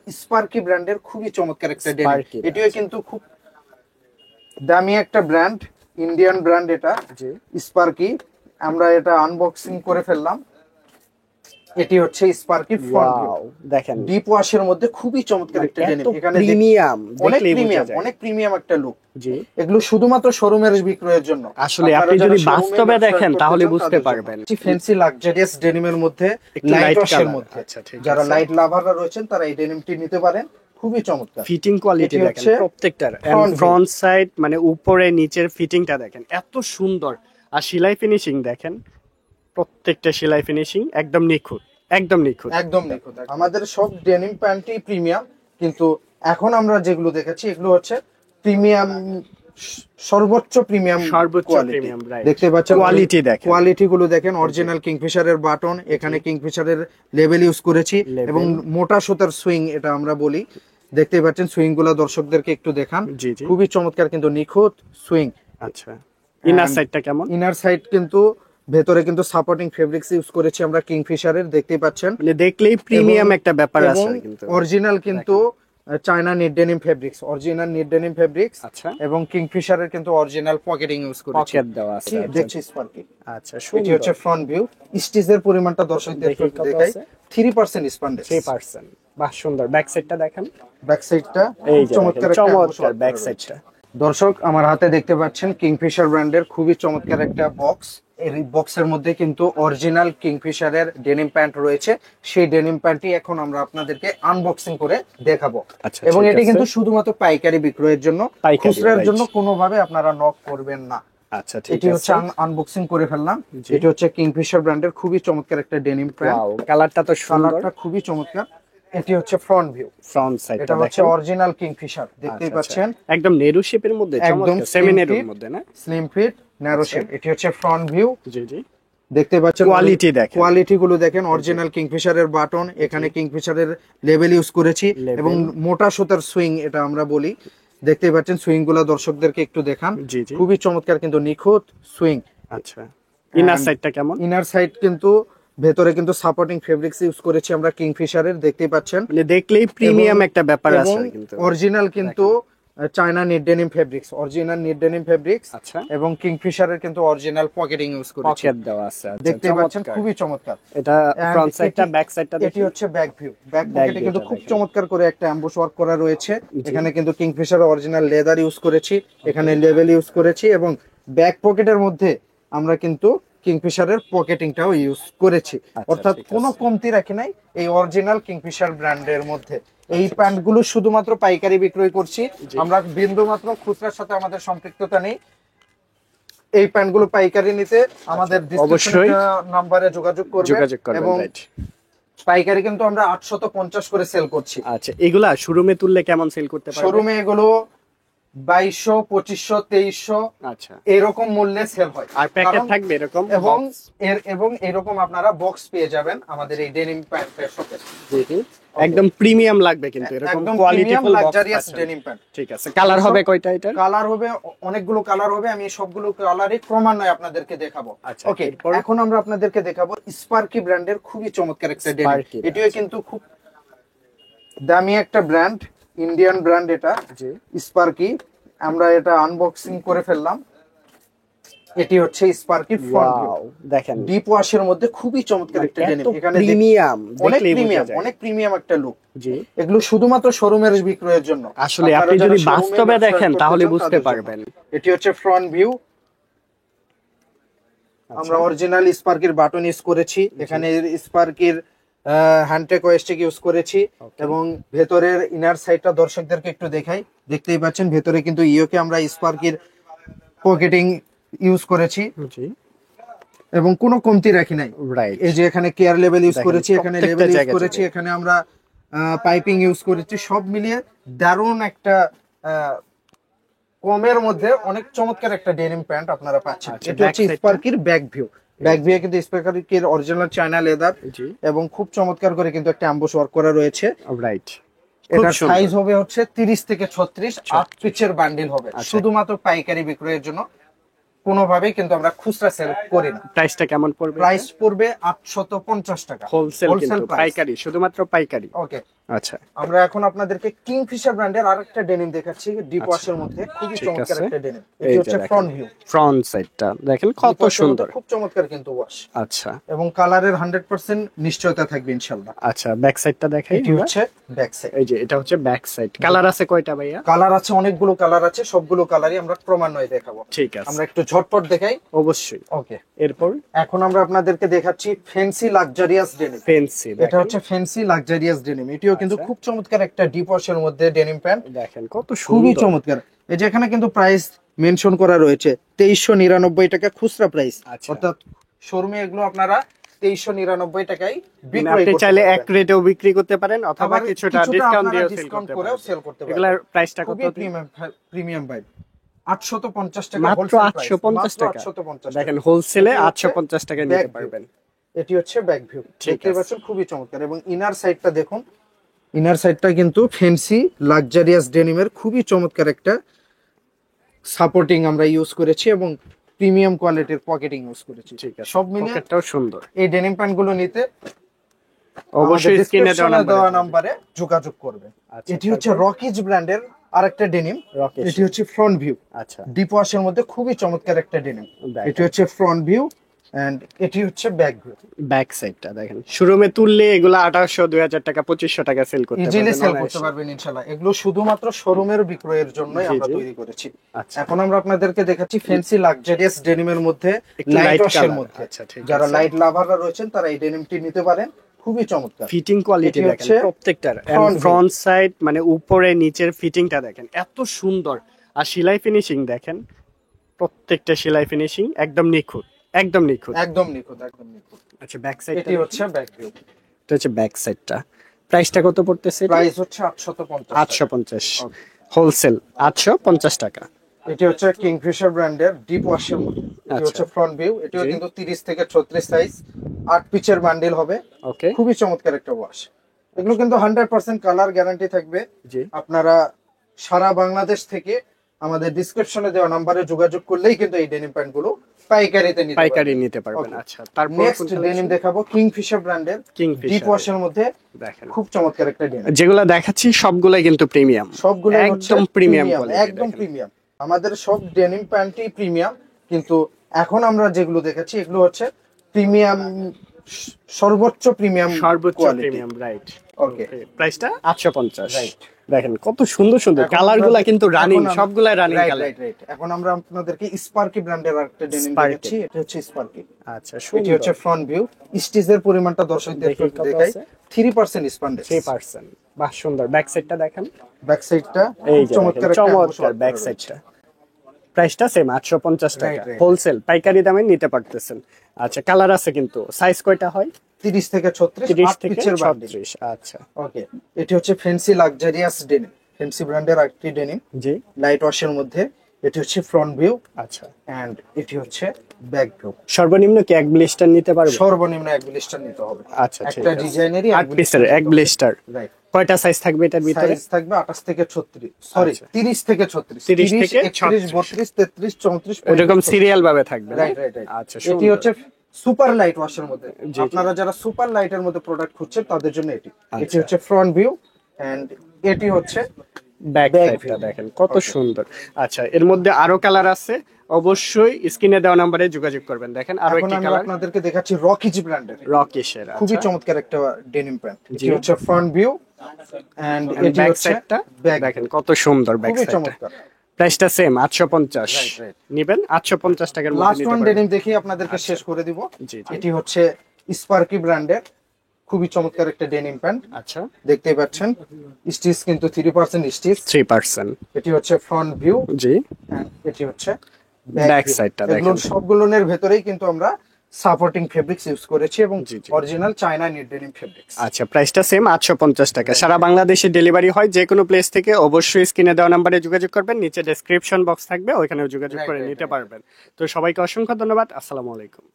Sparky ব্র্যান্ডের খুবই চমৎকার একটা ডেনিম। এটিও কিন্তু খুব দামি একটা ব্র্যান্ড, ইন্ডিয়ান ব্র্যান্ড এটা স্পার্কি। আমরা এটা আনবক্সিং করে ফেললাম। এটি হচ্ছে স্পার্কি ফ্রন্ট ভিউ, দেখেন ডিপ ওয়াশের মধ্যে খুবই চমৎকার একটা ডেনিম। এখানে প্রিমিয়াম, অনেক প্রিমিয়াম একটা লুক। এগুলো শুধুমাত্র শোরুমের বিক্রয়ের জন্য। আসলে আপনি যদি বাস্তবে দেখেন তাহলে বুঝতে পারবেন। ফ্যান্সি লাক্সারিয়াস ডেনিমের মধ্যে, লাইট ওয়াশের মধ্যে যারা লাইট লাভাররা রয়েছেন তারা এই ডেনিমটি নিতে পারেন। খুবই চমৎকার ফিটিং কোয়ালিটি দেখেন প্রত্যেকটার, ফ্রন্ট সাইড মানে উপরে নিচের ফিটিংটা দেখেন এত সুন্দর। আর সেলাই ফিনিশিং দেখেন, প্রত্যেকটা সেলাই ফিনিশিং একদম নিখুঁত, একদম নিখুঁত। আমাদের সব ডেনিম প্যান্টই প্রিমিয়াম, কিন্তু এখন আমরা যেগুলো দেখাচ্ছি এগুলো হচ্ছে প্রিমিয়াম, সর্বোচ্চ প্রিমিয়াম কোয়ালিটি। দেখতে পাচ্ছেন কোয়ালিটি গুলো দেখেন। অরিজিনাল কিংফিশারের বাটন, এখানে কিংফিশারের লেবেল ইউজ করেছি এবং মোটা সুতার সুইং এটা আমরা বলি। দেখতে পাচ্ছেন সুইং গুলো দর্শকদেরকে একটু দেখান, খুবই চমৎকার কিন্তু নিখুঁত সুইং। আচ্ছা, ইনার সাইডটা কেমন? ইনার সাইড কিন্তু ভেতরে কিন্তু সাপোর্টিং ফেব্রিক্স ইউজ করেছি আমরা কিংফিশারের, দেখতেই পাচ্ছেন। মানে দেখলেই প্রিমিয়াম একটা ব্যাপার আছে। কিন্তু অরিজিনাল কিন্তু China knit denim fabrics, original NEET denim fabrics. আচ্ছা, এবং কিংফিশারের কিন্তু অরিজিনাল পকেটিং ইউজ করেছি, পকেট দেওয়া আছে। দেখছি স্পার্কি। আচ্ছা, এটি হচ্ছে ফ্রন্ট ভিউ। স্টিচের পরিমাণটা দর্শকদেরকে দেখাই, 3% স্পন্ডেক্স, 3%। বাহ, সুন্দর। ব্যাক সাইডটা দেখেন, ব্যাক সাইডটা চমৎকার ব্যাক সাইডটা। দর্শক আমার হাতে দেখতে পাচ্ছেন কিংফিশার ব্র্যান্ডের খুবই চমৎকার একটা বক্স। এই বক্সের মধ্যে কিন্তু অরিজিনাল কিংফিশারের ডেনিম প্যান্ট রয়েছে। সেই ডেনিম প্যান্টটি এখন আমরা আপনাদেরকে আনবক্সিং করে দেখাবো। এবং এটি কিন্তু শুধুমাত্র পাইকারি বিক্রয়ের জন্য, খুচরার জন্য কোনোভাবে আপনারা নক করবেন না। আচ্ছা, এটি হচ্ছে আনবক্সিং করে ফেললাম। এটি হচ্ছে কিংফিশার ব্র্যান্ডের খুবই চমৎকার একটা ডেনিম প্যান্ট। কালারটা তো সুন্দর, কালারটা খুবই চমৎকার। এটি হচ্ছে ফ্রন্ট ভিউ, ফ্রন্ট সাইড। এটা হচ্ছে অরিজিনাল কিংফিশার, দেখতেই পাচ্ছেন। একদম নেরো শেপের মধ্যে, একদম সেমি নেরোর মধ্যে না, স্লিম ফিট ন্যারো শেপ। এটি হচ্ছে ফ্রন্ট ভিউ। জি জি, দেখতে পাচ্ছেন কোয়ালিটি দেখেন, কোয়ালিটি গুলো দেখেন। অরিজিনাল কিংফিশারের বাটন, এখানে কিংফিশারের লেবেল ইউজ করেছি এবং মোটা সুতার সুইং এটা আমরা বলি। দেখতেই পাচ্ছেন সুইং গুলো দর্শকদেরকে একটু দেখান, খুবই চমৎকার কিন্তু নিখুঁত সুইং। আচ্ছা, ইনার সাইডটা কেমন? ইনার সাইড কিন্তু ভেতরে কিন্তু সাপোর্টিং ফেব্রিক্স ইউজ করেছি আমরা কিংফিশারের, দেখতেই পাচ্ছেন। মানে দেখলেই প্রিমিয়াম একটা ব্যাপার আছে। কিন্তু অরিজিনাল কিন্তু China knit denim fabrics, original NEET denim fabrics. আচ্ছা, এবং কিংফিশারের কিন্তু অরিজিনাল পকেটিং ইউজ করেছি, পকেট দেওয়া আছে। দেখতে পাচ্ছেন খুবই চমৎকার। এটা ফ্রন্ট সাইডটা, ব্যাক সাইডটা এটি হচ্ছে ব্যাক ভিউ। ব্যাক পকেটে কিন্তু খুব চমৎকার করে একটা অ্যাম্বুশ ওয়ার্ক করা রয়েছে। এখানে কিন্তু কিংফিশার অরিজিনাল লেদার ইউজ করেছি, এখানে লেবেল ইউজ করেছি এবং ব্যাক পকেটের মধ্যে আমরা কিন্তু কিংফিশারের পকেটিংটাও ইউজ করেছি। অর্থাৎ কোনো কমতি রাখি নাই এই অরিজিনাল কিংফিশার ব্র্যান্ডের মধ্যে। এই প্যান্টগুলো শুধুমাত্র পাইকারি বিক্রয় করছি আমরা, বিন্দু মাত্র খুচরার সাথে আমাদের সম্পৃক্ততা নেই। এই প্যান্টগুলো পাইকারি নিতে আমাদের অবশ্যই নম্বরে যোগাযোগ করবেন। এবং পাইকারি কিন্তু আমরা 850 করে সেল করছি। আচ্ছা, এগুলা শোরুমে তুললে কেমন সেল করতে পারবে? শোরুমে এগুলো 2200, 2500, 2300 আচ্ছা এরকম মূল্যে সেল হয়। আর প্যাকেট থাকবে এরকম, এবং এরকম আপনারা বক্স পেয়ে যাবেন আমাদের এই ডেনিম প্যান্টের সাথে। একদম প্রিমিয়াম লাগবে কিন্তু এরকম কোয়ালিটিফুল লাক্সারিয়াস ডেনিম প্যান্ট। ঠিক আছে, কালার হবে কয়টা? এটা কালার হবে অনেকগুলো কালার হবে, আমি সবগুলো কালারই ক্রমান্বয়ে আপনাদেরকে দেখাবো। ওকে, এখন আমরা আপনাদেরকে দেখাবো স্পার্কি ব্র্যান্ডের খুবই চমৎকার একটা ডেনিম। এটিও কিন্তু খুব দামি একটা ব্র্যান্ড, ইন্ডিয়ান ব্র্যান্ড এটা স্পার্কি। আমরা এটা আনবক্সিং করে ফেললাম। এটি হচ্ছে স্পার্কি ফ্রন্ট ভিউ, দেখেন ডিপ ওয়াশের মধ্যে খুবই চমৎকার একটা ডেনিম। এখানে প্রিমিয়াম, অনেক প্রিমিয়াম একটা লুক। এগুলো শুধুমাত্র শোরুমের বিক্রয়ের জন্য। আসলে আপনি যদি বাস্তবে দেখেন তাহলে বুঝতে পারবেন। এটি হচ্ছে ফ্রন্ট ভিউ। আমরা অরিজিনাল স্পার্কির বাটন ইউজ করেছি, এখানে স্পার্কির হ্যান্ডটেক ওয়েস্টিক ইউজ করেছি এবং ভেতরের ইনার সাইডটা দর্শকদেরকে একটু দেখাই। দেখতেই পাচ্ছেন ভেতরে কিন্তু ইওকে আমরা স্পার্কির পকেটিং ইউজ করেছি এবং কোনো কমতি রাখি নাই। এই যে এখানে কেয়ার লেভেল ইউজ করেছি, এখানে লেভেল ইউজ করেছি, এখানে আমরা পাইপিং ইউজ করেছি। সব মিলিয়ে দারুণ একটা কমের মধ্যে অনেক চমৎকার একটা ডেনিম প্যান্ট আপনারা পাচ্ছেন। এটা হচ্ছে স্পার্কির ব্যাক ভিউ। ব্যাক ভিউ কিন্তু স্পার্কির অরিজিনাল চায়না লেদার এবং খুব চমৎকার করে কিন্তু একটা অ্যাম্বুশ ওয়ার্ক করা রয়েছে। এটার সাইজ হবে হচ্ছে 30 থেকে 36, 8 পিচের বান্ডিল হবে, শুধুমাত্র পাইকারি বিক্রয়ের জন্য। কোনোভাবেই কিন্তু আমরা খুচরা সেল করি না। প্রাইসটা কেমন পড়বে? প্রাইস পড়বে 850 টাকা হোলসেল, হোলসেল কিন্তু পাইকারি, শুধুমাত্র পাইকারি। ওকে, আচ্ছা, আমরা এখন আপনাদেরকে কিংফিশার ব্র্যান্ডের আরেকটা ডেনিম দেখাচ্ছি, ডিপ ওয়াশের মধ্যে খুবই ঠিক চমৎকার আছে। একটা ডেনিম। এই এটি যে হচ্ছে দেখেন। ফ্রন্ট ভিউ, ফ্রন্ট সাইডটা দেখেন কত সুন্দর। খুব চমৎকার কিন্তু ওয়াশ, আচ্ছা এবং কালারের 100% নিশ্চয়তা থাকবে ইনশাআল্লাহ। আচ্ছা, ব্যাক সাইডটা দেখাই। এটি হচ্ছে ব্যাক সাইড। এই যে এটা হচ্ছে ব্যাক সাইড। কালার আছে কয়টা ভাইয়া? কালার আছে অনেকগুলো কালার আছে, সবগুলো কালারই আমরা ক্রমান্বয়ে দেখাবো। ঠিক আছে, আমরা একটু ঝটপট দেখাই। অবশ্যই। ওকে, এরপর এখন আমরা আপনাদেরকে দেখাচ্ছি ফ্যান্সি লাক্সারিয়াস ডেনিম। ফেন্সি, এটা হচ্ছে ফ্যান্সি লাক্সারিয়াস ডেনিম। এটিও কিন্তু খুব চমৎকার একটা ডিপ ওয়াশের মধ্যে ডেনিম প্যান্ট, দেখেন কত খুবই সুন্দর। চমৎকার। এই যে এখানে কিন্তু প্রাইস মেনশন করা রয়েছে 2399 টাকা খুচরা প্রাইস, আচ্ছা। অর্থাৎ শোরুমে এগুলো আপনারা 2399 টাকায় মানে বিক্রয় আপনি করতে চাইলে এক পারবেন। রেটেও বিক্রি করতে পারেন অথবা আবার কিছুটা ডিসকাউন্ট দিয়েও সেল ডিসকাউন্ট করতে করেও পারেন। সেল করতে পারবেন। এগুলার প্রাইসটা কত? খুবই প্রিমিয়াম ভাই, 850 টাকা মাত্র wholesale price, 850 মাত্র টাকা। 850 টাকা। দেখেন হোলসেলে এটি হচ্ছে 850 টাকা back নিতে view। পারবেন। এটি হচ্ছে ব্যাক ভিউ, ঠিক দেখতে আছে। পাচ্ছেন খুবই চমৎকার। এবং ইনার সাইডটা দেখুন, ইনার সাইডটা কিন্তু ফ্যান্সি লাক্সারিয়াস ডেনিমের খুবই চমৎকার একটা সাপোর্টিং আমরা ইউজ করেছি, এবং প্রিমিয়াম কোয়ালিটির পকেটিং ইউজ করেছি। ঠিক আছে, সব মিলে পকেটটাও সুন্দর। এই ডেনিম প্যান্ট গুলো নিতে অবশ্যই স্ক্রিনে দেওয়া নাম্বারে যোগাযোগ করবেন। আচ্ছা, এটি হচ্ছে রকিজ ব্র্যান্ডের আরেকটা ডেনিম। Rockies। এটি হচ্ছে ফ্রন্ট ভিউ, আচ্ছা, ডিপ ওয়াশের মধ্যে খুবই চমৎকার একটা ডেনিম। দেখেন। এটি হচ্ছে ফ্রন্ট ভিউ এন্ড এটি হচ্ছে ব্যাক ভিউ। ব্যাক সাইডটা দেখেন। শোরুমে তুললে এগুলা 2800, 2000 টাকা, 2500 টাকা সেল করতে ইজিলি পারবেন। সেল করতে পারবেন ইনশাআল্লাহ। এগুলো শুধুমাত্র শোরুমের বিক্রয়ের জন্যই জি, আমরা জি। তৈরি করেছি। আচ্ছা, এখন আমরা আপনাদেরকে দেখাচ্ছি ফ্যান্সি লাক্সারিয়াস ডেনিমের মধ্যে একটু লাইট লাইট ওয়াশের কালার। মধ্যে। আচ্ছা, ঠিক যারা আছে। লাইট লাভাররা রয়েছেন তারা এই ডেনিমটি নিতে পারেন, খুবই চমৎকার। ফিটিং কোয়ালিটি এটি দেখেন হচ্ছে প্রত্যেকটার। front view। ফ্রন্ট সাইড মানে উপরে নিচের ফিটিংটা দেখেন এত সুন্দর। আর সেলাই ফিনিশিং দেখেন, প্রত্যেকটা সেলাই ফিনিশিং একদম নিখুঁত, একদম নিখুঁত। একদম নিখুঁত, একদম নিখুঁত। আচ্ছা, ব্যাক সাইড। এটি হচ্ছে ব্যাক ভিউ। এটা হচ্ছে ব্যাক সাইডটা। প্রাইসটা কত পড়তেছে? প্রাইস হচ্ছে 850 টাকা। 850। হোলসেল 850 টাকা। এটি হচ্ছে কিংফিশার ব্র্যান্ডের ডিপ ওয়াশের মধ্যে। এটি আচ্ছা। হচ্ছে ফ্রন্ট ভিউ। এটিও জি। কিন্তু 30 থেকে 36 সাইজ, 8 পিচের বান্ডেল হবে। ওকে, খুবই চমৎকার একটা ওয়াশ। এগুলো কিন্তু 100% কালার গ্যারান্টি থাকবে। জি। আপনারা সারা বাংলাদেশ থেকে আমাদের ডেসক্রিপশনে দেওয়া নম্বরে যোগাযোগ করলেই কিন্তু এই ডেনিম প্যান্ট গুলো পাইকারিতে নিতে পাইকারি পারবেন। নিতে পারবেন। Okay. আচ্ছা, তারপর নেক্সট ডেনিম দেখাবো কিংফিশার ব্র্যান্ডের Kingfisher ডিপ ওয়াশের মধ্যে দেখেন। খুব চমৎকার একটা ডেনিম। যেগুলো দেখাচ্ছি সবগুলাই কিন্তু প্রিমিয়াম, সবগুলো একদম প্রিমিয়াম কোয়ালিটি। একদম প্রিমিয়াম। আমাদের সব ডেনিম প্যান্টই প্রিমিয়াম, কিন্তু এখন আমরা যেগুলো দেখাচ্ছি এগুলো হচ্ছে প্রিমিয়াম, সর্বোচ্চ প্রিমিয়াম সর্বোচ্চ কোয়ালিটি। Premium, right. ওকে, প্রাইসটা 850। Right. দেখেন কত সুন্দর সুন্দর এখন কালার গুলা, আমরা- কিন্তু রানিং, এখন আম- সবগুলাই running Right, colour. right, right. এখন আমরা আপনাদেরকে স্পার্কি ব্র্যান্ডের আরেকটা ডেনিম Sparky। দেখাচ্ছি। এটা হচ্ছে স্পার্কি। আচ্ছা, এটি সুন্দর। হচ্ছে ফ্রন্ট ভিউ। স্টিচের পরিমাণটা দর্শকদের দেখি কত দেখাই, আছে? 3% স্পান্ডেক্স। 3%। বাহ, সুন্দর। ব্যাক সাইডটা দেখেন। ব্যাক সাইডটা এই খুব যে চমৎকার দেখেন, একটা চমৎকার ambush ব্যাক work করা সাইডটা। প্রাইসটা সেম 850 টাকা। Right, right. হোলসেল পাইকারি দামে নিতে পারতেছেন। আচ্ছা, কালার আছে কিন্তু। সাইজ কয়টা হয়? রয়েছে। 30 থেকে 36, 30 8 থেকে পিচের বান্ডেল। 36। আচ্ছা, ওকে, এটি হচ্ছে ফ্যান্সি লাক্সারিয়াস ডেনিম, ফ্যান্সি ব্র্যান্ডের আরেকটি ডেনিম জি। লাইট ওয়াশের মধ্যে। এটি হচ্ছে ফ্রন্ট ভিউ আচ্ছা, এন্ড এটি হচ্ছে ব্যাক ভিউ। সর্বনিম্ন কি এক ব্লিস্টার নিতে পারবে? সর্বনিম্ন এক ব্লিস্টার নিতে হবে। আচ্ছা, ঠিক একটা আছে। ডিজাইনেরই 8 পিসের এক ব্লিস্টার। রাইট। কয়টা সাইজ থাকবে এটার ভিতরে? সাইজ থাকবে 28 থেকে 36, সরি আচ্ছা। 30 থেকে 36, 30 থেকে 31, 32, 33, 34, এরকম সিরিয়াল ভাবে থাকবে না? Right right right. আচ্ছা, এটি সুন্দর। হচ্ছে সুপার লাইট ওয়াশের মধ্যে। জি। আপনারা যারা সুপার লাইটের মধ্যে প্রোডাক্ট খুঁজছেন তাদের জন্য এটি। এটি আচ্ছা। হচ্ছে ফ্রন্ট ভিউ এন্ড এটি হচ্ছে ব্যাক Back সাইডটা view। দেখেন কত সুন্দর। আচ্ছা, এর মধ্যে আরো কালার আছে, অবশ্যই স্ক্রিনে দেওয়া নম্বরে যোগাযোগ করবেন। দেখেন আরো এখন একটি আমরা কালার, আপনাদেরকে দেখাচ্ছি রকিজ ব্র্যান্ডের রকিশের। খুবই আচ্ছা, চমৎকার একটা ডেনিম প্যান্ট। জি। এটি হচ্ছে ফ্রন্ট ভিউ এন্ড এটি ব্যাক হচ্ছে সাইডটা ব্যাক। দেখেন কত সুন্দর ব্যাক খুবই সাইডটা। চমৎকার। প্রাইসটা সেম 850। Right, right. নিবেন 850 টাকার মধ্যে লাস্ট নিতে ওয়ান পারবেন। ডেনিম দেখি আপনাদেরকে শেষ করে দিব। জি, জি। এটি হচ্ছে স্পার্কি ব্র্যান্ডের খুবই চমৎকার একটা ডেনিম প্যান্ট। আচ্ছা, দেখতেই পাচ্ছেন স্টিচ কিন্তু 3% স্টিচ। 3%। এটি হচ্ছে ফ্রন্ট ভিউ জি। এন্ড এটি হচ্ছে Back side টা দেখেন। এগুলোর সবগুলোর ভেতরেই কিন্তু আমরা সাপোর্টিং ফেব্রিক্স ইউজ করেছি এবং জি, জি। Original China knit denim fabrics. আচ্ছা, প্রাইসটা সেম 850 টাকা। সারা বাংলাদেশে ডেলিভারি হয়। যে কোনো প্লেস থেকে অবশ্যই স্ক্রিনে দেওয়া নম্বরে যোগাযোগ করবেন। নিচে ডেসক্রিপশন বক্স থাকবে, ওইখানেও যোগাযোগ Right, করে right, নিতে right. পারবেন। তো সবাইকে অসংখ্য ধন্যবাদ। আসসালামু আলাইকুম।